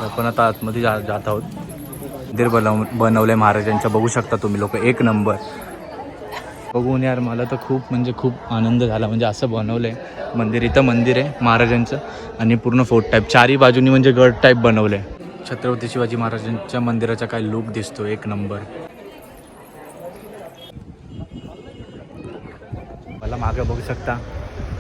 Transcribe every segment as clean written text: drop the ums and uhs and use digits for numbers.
आपण आता आतमध्ये जात आहोत. मंदिर बनवलंय महाराजांच्या, बघू शकता तुम्ही लोक. एक नंबर. बघून यार मला तर खूप म्हणजे खूप आनंद झाला. म्हणजे असं बनवलंय मंदिर. इथं मंदिर आहे महाराजांचं आणि पूर्ण फोर्ट टाईप चारी बाजूनी म्हणजे गड टाईप बनवलंय. छत्रपती शिवाजी महाराजांच्या मंदिराचा काय लुक दिसतो, एक नंबर. मला मागे बघू शकता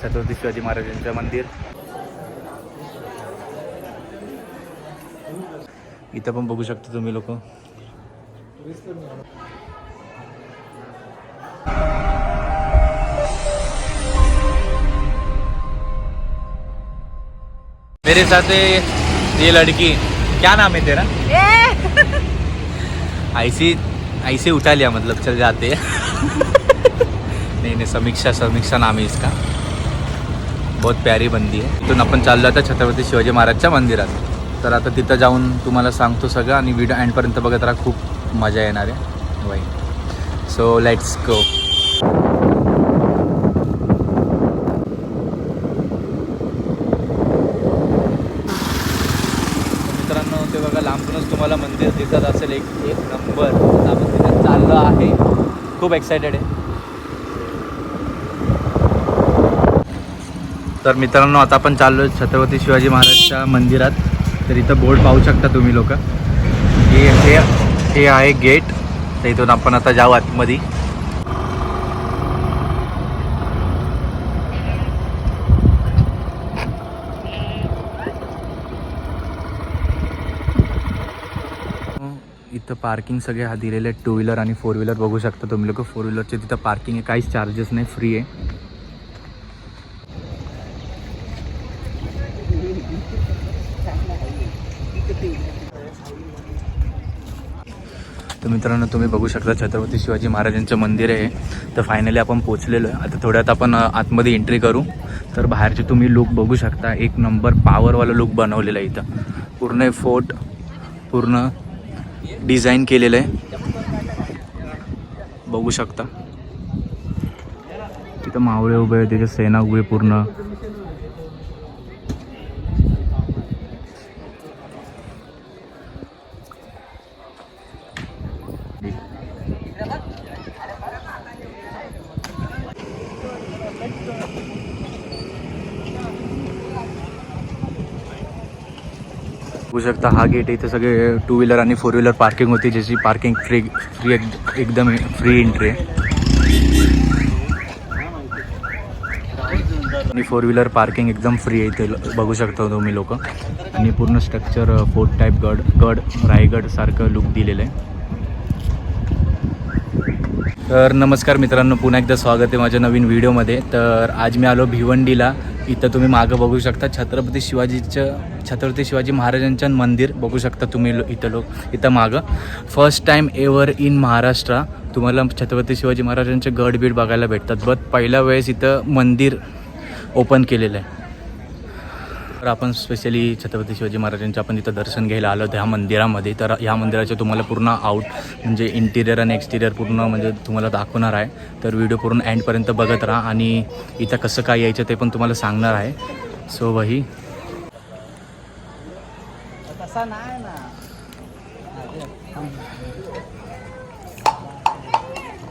छत्रपती शिवाजी महाराजांचं मंदिर. इथं पण बघू शकता तुम्ही लोक. मेरे साथ ये लड़की, क्या नाम है तेरा? ऐसे उठा लिया, मतलब चल जाते नहीं समीक्षा नाम है इसका. बहुत प्यारी बंदी है. इथून आपण चाललो आता छत्रपती शिवाजी महाराजच्या मंदिरात. तर आता तिथं जाऊन तुम्हाला सांगतो सगळं आणि व्हिडिओ एंडपर्यंत बघत राहा. खूप मजा येणार आहे बाई. So let's go. मित्रांनो ते बघा, लांबूनच तुम्हाला मंदिर दिसत असेल. एक नंबर. आपण तिथे चाललो आहे. खूप एक्सायटेड आहे. तर मित्रांनो आता आपण चाललो छत्रपती शिवाजी महाराजच्या मंदिरात. तर इथं बोर्ड पाहू शकता तुम्ही लोक. हे आहे गेट. तर इथून आपण आता जाऊ आतमध्ये. इथं पार्किंग सगळे हा दिलेले आहेत. 2 व्हीलर आणि 4 व्हीलर बघू शकता तुम्ही लोक. 4 व्हीलरचे तिथं पार्किंग आहे. काहीच चार्जेस नाही, फ्री आहे. तर मित्रांनो तुम्ही बघू शकता छत्रपती शिवाजी महाराजांचं मंदिर आहे. तर फायनली आपण पोचलेलो आहे. आता थोड्यात आपण आतमध्ये एंट्री करू. तर बाहेरचे तुम्ही लुक बघू शकता. एक नंबर पॉवरवाला लुक बनवलेलं आहे. इथं पूर्ण फोर्ट पूर्ण डिझाईन केलेलं आहे, बघू शकता. तिथं मावळे उभे आहे, त्याच्या सेना उभे पूर्ण. बघू शकता हा गेट. इथे सगळे 2 व्हीलर आणि 4 व्हीलर पार्किंग होती, ज्याची पार्किंग फ्री एकदम फ्री एंट्री आहे. आणि 4 व्हीलर पार्किंग एकदम फ्री आहे इथे, बघू शकता तुम्ही लोक. आणि पूर्ण स्ट्रक्चर फोर्ट टाईप गड रायगड सारखं लुक दिलेलं आहे. तर नमस्कार मित्रांनो, पुन्हा एकदा स्वागत आहे माझ्या नवीन व्हिडिओमध्ये. तर आज मी आलो भिवंडीला. इथं तुम्ही मागं बघू शकता छत्रपती शिवाजी महाराजांचं मंदिर बघू शकता तुम्ही. इथं मागं first time ever in Maharashtra तुम्हाला छत्रपती शिवाजी महाराजांचे गडबीड बघायला भेटतात. बट पहिल्या वेळेस इथं मंदिर ओपन केलेलं आहे. तर आपण स्पेशली छत्रपती शिवाजी महाराजांचं आपण इथं दर्शन घ्यायला आलो ह्या मंदिरामध्ये. तर ह्या मंदिराचे तुम्हाला पूर्ण म्हणजे इंटिरियर आणि एक्सटिरियर पूर्ण म्हणजे तुम्हाला दाखवणार आहे. तर व्हिडिओ पूर्ण एंडपर्यंत बघत राहा आणि इथं कसं काय यायचं ते पण तुम्हाला सांगणार आहे. सो वही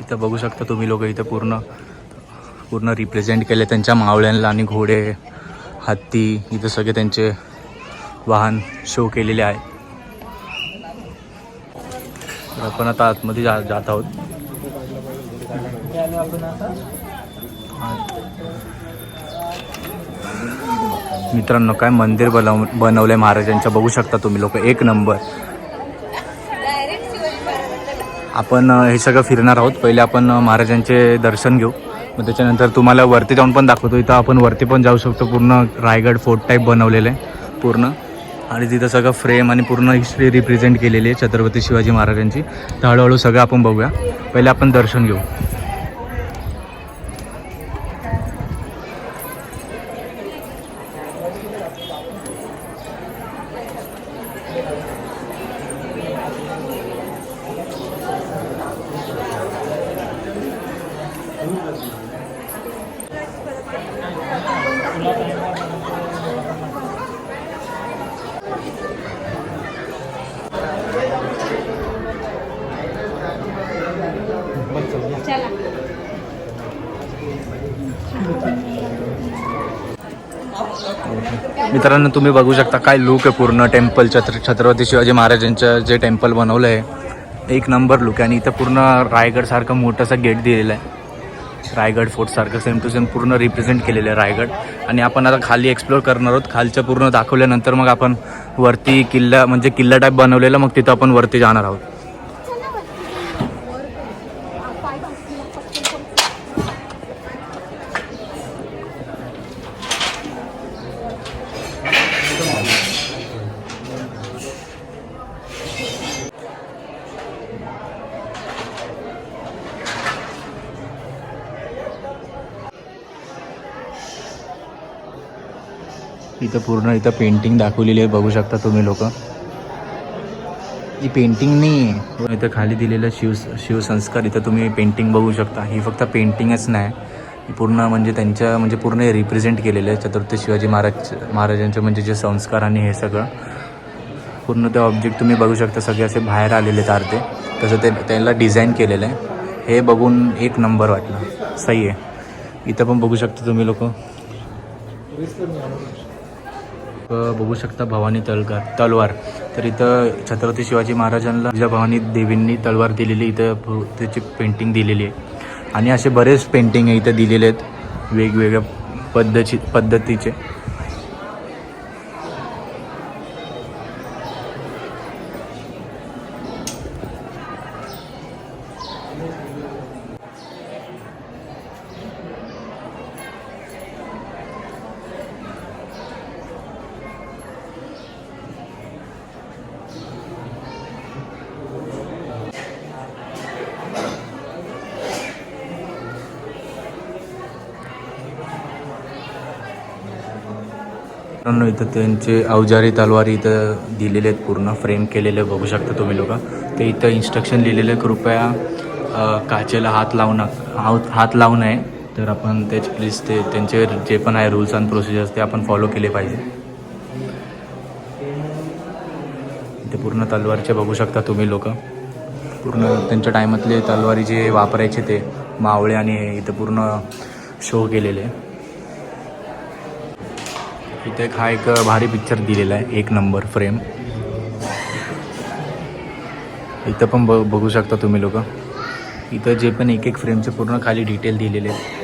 इथं बघू शकता तुम्ही लोक. इथं पूर्ण रिप्रेझेंट केले त्यांच्या मावळ्यांना आणि घोडे, हत्ती, इथं सगळे त्यांचे वाहन शो केलेले आहे. तर आपण आता आतमध्ये जात आहोत. मित्रांनो काय मंदिर बनवलंय महाराजांचं, बघू शकता तुम्ही लोक. एक नंबर. आपण हे सगळं फिरणार आहोत. पहिले आपण महाराजांचे दर्शन घेऊ, मग त्याच्यानंतर तुम्हाला वरती जाऊन पण दाखवतो. इथं आपण वरती पण जाऊ शकतो. पूर्ण रायगड फोर्ट टाईप बनवलेलं आहे पूर्ण. आणि तिथं सगळं फ्रेम आणि पूर्ण हिस्ट्री रिप्रेझेंट केलेली आहे छत्रपती शिवाजी महाराजांची. तर हळूहळू सगळं आपण बघूया. पहिले आपण दर्शन घेऊ. मित्रांनो तुम्ही बघू शकता काय लुक आहे पूर्ण टेम्पल छत्रपती शिवाजी महाराजांचं जे टेम्पल बनवलं आहे एक नंबर लुक आहे. आणि इथं पूर्ण रायगडसारखं मोठंसं गेट दिलेलं आहे. रायगड फोर्टसारखं सेम टू सेम पूर्ण रिप्रेझेंट केलेलं आहे रायगड. आणि आपण आता खाली एक्सप्लोर करणार आहोत. खालचं पूर्ण दाखवल्यानंतर मग आपण वरती किल्ला म्हणजे किल्ला टाईप बनवलेला मग तिथं आपण वरती जाणार आहोत. इथं पूर्ण इथं पेंटिंग दाखवलेली आहे बघू शकता तुम्ही लोक. ही पेंटिंग नाही आहे. इथं खाली दिलेलं शिवसंस्कार इथं तुम्ही पेंटिंग बघू शकता. ही फक्त पेंटिंगच नाही ही पूर्ण म्हणजे त्यांच्या म्हणजे पूर्ण रिप्रेझेंट केलेलं आहे छत्रपती शिवाजी महाराजांचे म्हणजे जे संस्कार आणि हे सगळं पूर्ण ते ऑब्जेक्ट तुम्ही बघू शकता. सगळे असे बाहेर आलेले तारते तसं ते त्यांना डिझाईन केलेलं आहे. हे बघून एक नंबर वाटलं. सही आहे. इथं पण बघू शकता तुम्ही लोक बघू शकता भवानी तलवार. तर इथं छत्रपती शिवाजी महाराजांना ज्या भवानी देवींनी तलवार दिलेली इथं त्याची पेंटिंग दिलेली आहे. आणि असे बरेच पेंटिंग आहे इथं दिलेले आहेत वेगवेगळ्या पद्धतीचे. इथं त्यांचे अवजारी तलवारी इथं दिलेले आहेत पूर्ण फ्रेम केलेले बघू शकता तुम्ही लोक. ते इथं इन्स्ट्रक्शन लिहिलेले कृपया काचेला हात लावू नये. तर आपण त्याचे प्लीज ते त्यांचे जे पण आहे रूल्स अँड प्रोसिजर्स ते आपण फॉलो केले पाहिजे. इथे पूर्ण तलवारचे बघू शकता तुम्ही लोक. पूर्ण त्यांच्या टायमातले तलवारी जे वापरायचे ते मावळे आणि इथं पूर्ण शो केलेले. इथे हा एक भारी पिक्चर दिलेला आहे एक नंबर फ्रेम. इथं पण बघू शकता तुम्ही लोक. इथं जे पण एक फ्रेमचे पूर्ण खाली डिटेल दिलेले आहेत.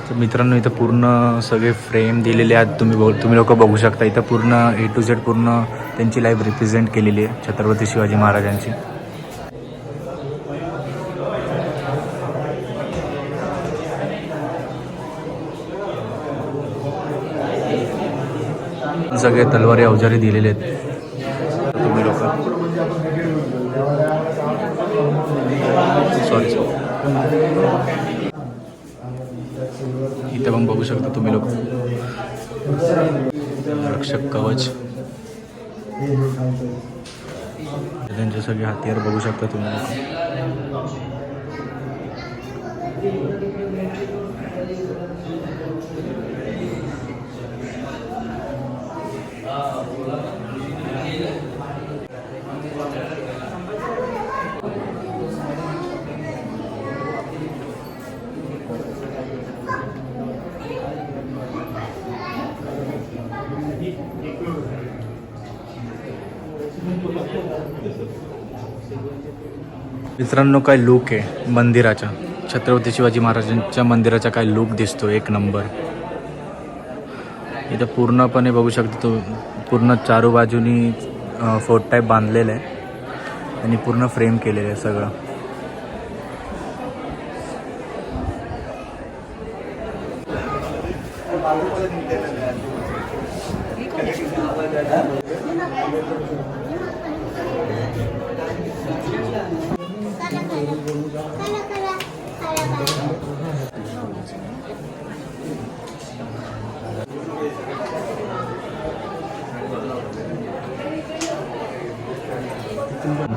तर मित्रांनो इथं पूर्ण सगळे फ्रेम दिलेले आहेत. तुम्ही लोक बघू शकता. इथं पूर्ण A to Z पूर्ण त्यांची लाईफ रिप्रेझेंट केलेली आहे छत्रपती शिवाजी महाराजांची. सगळे तलवारी अवजारी दिलेले आहेत तुम्ही लोक. सॉरी इथे पण बघू शकता तुम्ही लोक. रक्षक कवच त्यांचे सगळे हत्यार बघू शकता तुम्ही लोक. मित्रांनो काय लुक आहे मंदिराचा. छत्रपती शिवाजी महाराजांच्या मंदिराचा काय लुक दिसतो एक नंबर. इथं पूर्णपणे बघू शकतो तो पूर्ण चारू बाजूनी फोर्ट टाईप बांधलेलं आहे आणि पूर्ण फ्रेम केलेलं आहे सगळं.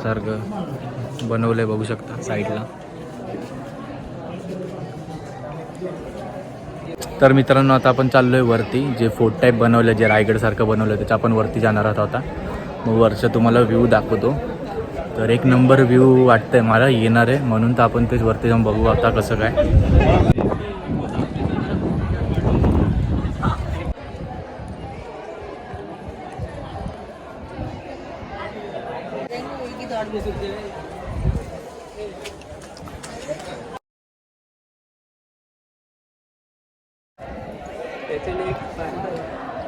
सारखं बनवलंय बघू शकता साईडला. तर मित्रांनो आता आपण चाललोय वरती. जे फोर्ट टाईप बनवलं, जे रायगडसारखं बनवलं त्याच्या आपण वरती जाणार आहोत आता. मग वरचा तुम्हाला व्ह्यू दाखवतो. तर एक नंबर व्ह्यू वाटतंय मला येणार आहे, म्हणून तर आपण तेच वरती जाऊन बघू आता कसं काय.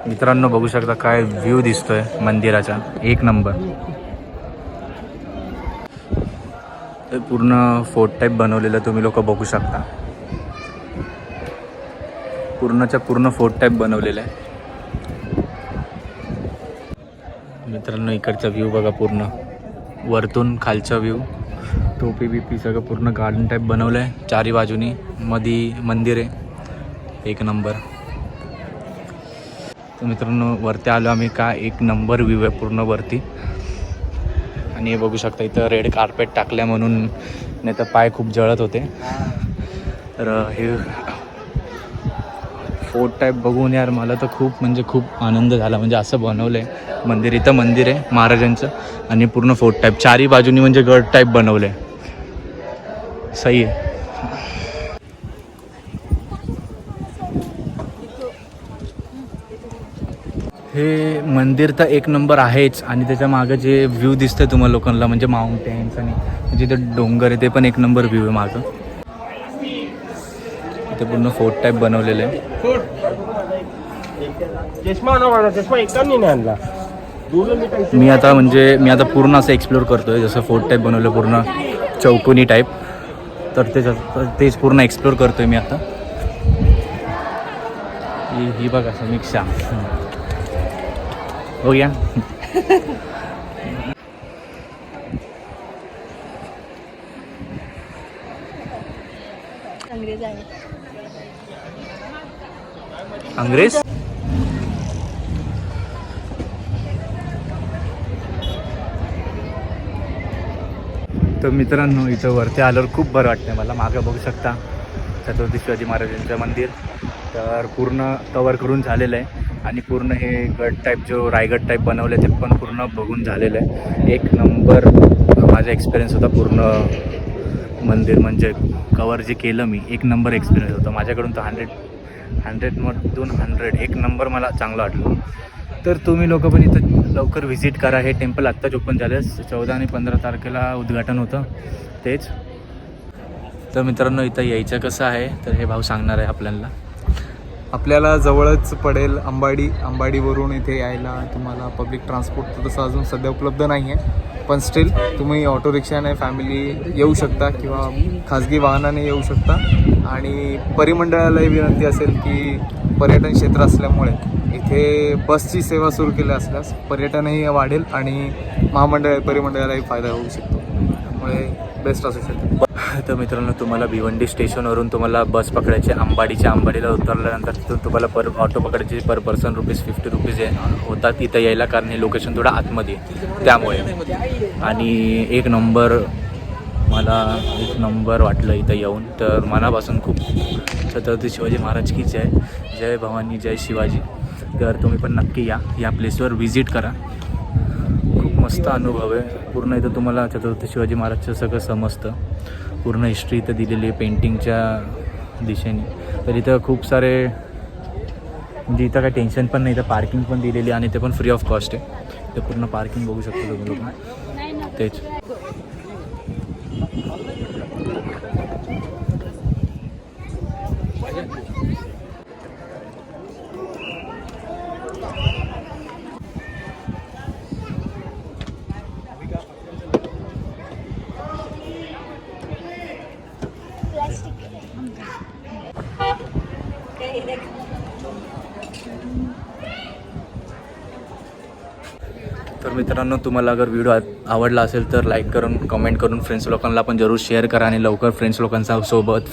मित्रांनो बघू शकता काय व्ह्यू दिसतोय मंदिराचा, एक नंबर. ते पूर्ण फोर्ट टाईप बनवलेलं तुम्ही लोक बघू शकता. पूर्णच्या पूर्ण फोर्ट टाईप बनवलेलं आहे. मित्रांनो इकडचा व्ह्यू बघा, पूर्ण वरतून खालचा व्ह्यू. टोपी बिपी सगळं पूर्ण गार्डन टाईप बनवलं आहे. चारी बाजूनी मध्ये मंदिर आहे, एक नंबर. तर मित्रांनो वरती आलो आम्ही, का एक नंबर व्ह्यू आहे पूर्ण वरती. आणि हे बघू शकता इथं रेड कार्पेट टाकल्या म्हणून, नाही तर पाय खूप जळत होते. तर हे फोर्ट टाईप बघून यार मला तर खूप म्हणजे खूप आनंद झाला. म्हणजे असं बनवलं आहे मंदिर. इथं मंदिर आहे महाराजांचं आणि पूर्ण फोर्ट टाईप चारी बाजूनी म्हणजे गड टाईप बनवलं आहे. सही आहे. हे मंदिर तर एक नंबर आहेच, आणि त्याच्या मागं जे व्ह्यू दिसतंय तुम्हाला लोकांना म्हणजे माउंटेन्स आणि म्हणजे ते डोंगर आहे, ते पण एक नंबर व्ह्यू आहे मागं. इथे पूर्ण फोर्ट टाईप बनवलेलं आहे. मी आता पूर्ण असं एक्सप्लोर करतोय, जसं फोर्ट टाईप बनवलं पूर्ण चौकोनी टाईप. तर तेच पूर्ण एक्सप्लोर करतोय मी आता. ही बघा समीक्षा हो गया. अंग्रेज. तर मित्रांनो इथं वरती आल्यावर खूप बरं वाटतं मला. मागं बघू शकता छत्रपती शिवाजी महाराजांचं मंदिर तर पूर्ण कवर करून झालेलं आहे. आणि पूर्ण हे गड टाईप जो रायगड टाईप बनवलं आहे ते पण पूर्ण बघून झालेलं आहे. एक नंबर माझा एक्सपिरियन्स होता. पूर्ण मंदिर म्हणजे कवर जे केलं मी, एक नंबर एक्सपिरियन्स होता माझ्याकडून. तर 100मधून 100 एक नंबर मला चांगलं वाटलं. तर तुम्ही लोक पण इथं लवकर व्हिजिट करा. हे टेम्पल आत्ताच ओपन झालं, 14 आणि 15 तारखेला उद्घाटन होतं तेच. तर मित्रांनो इथं यायचं कसं आहे तर हे भाऊ सांगणार आहे आपल्याला. आपल्याला जवळच पडेल अंबाडीवरून इथे यायला. तुम्हाला पब्लिक ट्रान्सपोर्ट तसं अजून सध्या उपलब्ध नाही आहे, पण स्टील तुम्ही ऑटो रिक्षाने फॅमिली येऊ शकता किंवा खाजगी वाहनाने येऊ शकता. आणि परिमंडळालाही विनंती असेल की पर्यटन क्षेत्र असल्यामुळे इथे बसची सेवा सुरू केली असल्यास पर्यटनही वाढेल आणि परिमंडळालाही फायदा होऊ शकतो. त्यामुळे बेस्ट असू शकतो. तर मित्रांनो तुम्हाला भिवंडी स्टेशनवरून तुम्हाला बस पकडायची अंबाडीला उतरल्यानंतर तिथून तुम्हाला ऑटो पकडायची पर पर्सन ₹50 होतात इथं यायला, कारण हे लोकेशन थोडं आतमध्ये त्यामुळे. आणि एक नंबर वाटलं इथं येऊन. तर मनापासून खूप छत्रपती शिवाजी महाराज की जय. जय भवानी जय शिवाजी. तर तुम्ही पण नक्की या प्लेसवर व्हिजिट करा. खूप मस्त अनुभव आहे. पूर्ण इथं तुम्हाला छत्रपती शिवाजी महाराजचं सगळं समजतं. पूर्ण हिस्ट्री इथं दिलेली आहे पेंटिंगच्या दिशेने. तर इथं खूप सारे म्हणजे इथं काही टेन्शन पण नाही. इथं पार्किंग पण दिलेली आणि ते पण फ्री ऑफ कॉस्ट आहे. ते पूर्ण पार्किंग बघू शकतो तुम्ही लोक तेच. तर मित्रांनो तुम्हाला अगर व्हिडिओ आवडला असेल तर लाईक करून कमेंट करून फ्रेंड्स लोकांना पण जरूर शेअर करा. आणि लवकर फ्रेंड्स लोकांचा सोबत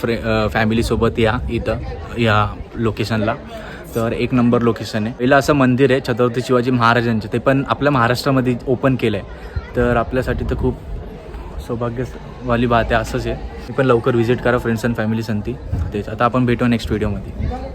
फॅमिलीसोबत या इथं या लोकेशनला. तर एक नंबर लोकेशन आहे. पहिलं असं मंदिर आहे छत्रपती शिवाजी महाराजांचं, ते पण आपल्या महाराष्ट्रामध्ये ओपन केलं आहे. तर आपल्यासाठी तर खूप सौभाग्यवाली बात आहे. असंच आहे, मी पण लवकर व्हिजिट करा फ्रेंड्स अँड फॅमिली संती. तेच आता आपण भेटू नेक्स्ट व्हिडिओमध्ये.